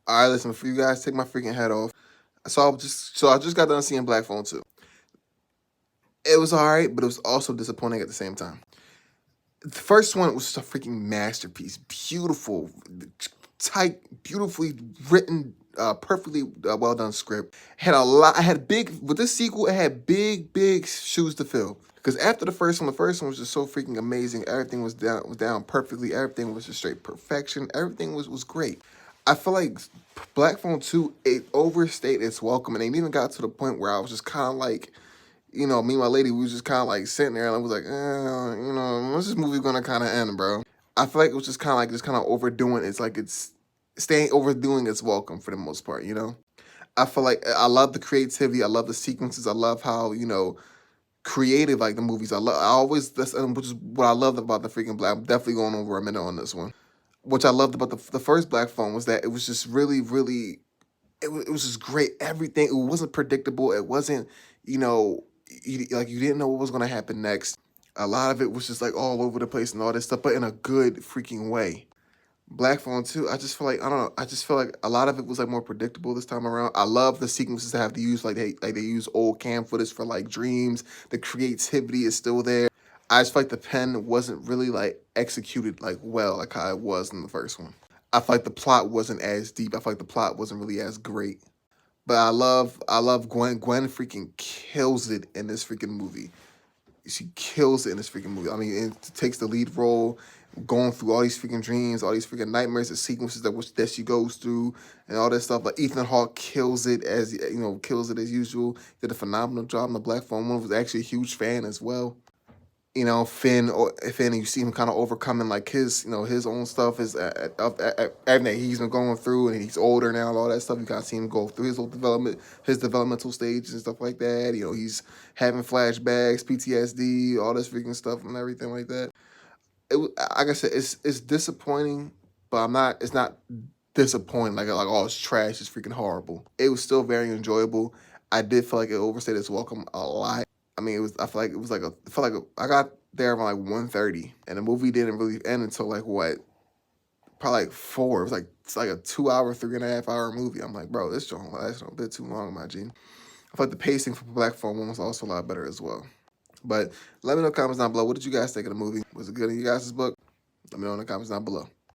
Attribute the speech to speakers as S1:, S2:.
S1: All right, listen, for you guys, take my freaking head off. So I just got done seeing Black Phone 2. It was alright, but it was also disappointing at the same time. The first one was just a freaking masterpiece. Beautiful, tight, beautifully written, perfectly well done script. Had a lot. I had big with this sequel. It had big shoes to fill. Because after the first one was just so freaking amazing. Everything was down perfectly. Everything was just straight perfection. Everything was great. I feel like Black Phone 2, it overstayed its welcome, and it even got to the point where I was just kind of like, me and my lady, we was just kind of like sitting there, and I was like, when's this movie gonna kind of end, bro? I feel like it was just kind of overdoing. It's like it's staying overdoing its welcome for the most part. I feel like I love the creativity. I love the sequences. I love how creative like the movies. I always which is what I loved about the freaking Black. I'm definitely going over a minute on this one. Which I loved about the first Black Phone was that it was just really it was just great. Everything, it wasn't predictable. It wasn't, like you didn't know what was gonna happen next. A lot of it was just like all over the place and all this stuff, but in a good freaking way. Black Phone 2, I just feel like I don't know. I just feel like a lot of it was like more predictable this time around. I love the sequences that have to use like they use old cam footage for like dreams. The creativity is still there. I just feel like the pen wasn't really like executed like well like how it was in the first one. I feel like the plot wasn't as deep. I feel like the plot wasn't really as great. But I love Gwen. Gwen freaking kills it in this freaking movie. She kills it in this freaking movie. I mean, it takes the lead role, going through all these freaking dreams, all these freaking nightmares, the sequences that she goes through, and all that stuff. But Ethan Hawke kills it kills it as usual. Did a phenomenal job in the Black Phone one. Was actually a huge fan as well. Finn, you see him kind of overcoming like his own stuff is everything that he's been going through, and he's older now, and all that stuff. You kind of see him go through his whole development, his developmental stages and stuff like that. He's having flashbacks, PTSD, all this freaking stuff and everything like that. Like I said, it's disappointing, but I'm not. It's not disappointing like oh it's trash, it's freaking horrible. It was still very enjoyable. I did feel like it overstayed its welcome a lot. I mean, it was. I feel like it was like a. I felt like I got there around like 1:30, and the movie didn't really end until like what? Probably like 4. It's like a 2 hour, 3.5 hour movie. I'm like, bro, this joint lasted a bit too long, my G. I feel like the pacing for Black Phone One was also a lot better as well. But let me know in the comments down below. What did you guys think of the movie? Was it good in you guys' book? Let me know in the comments down below.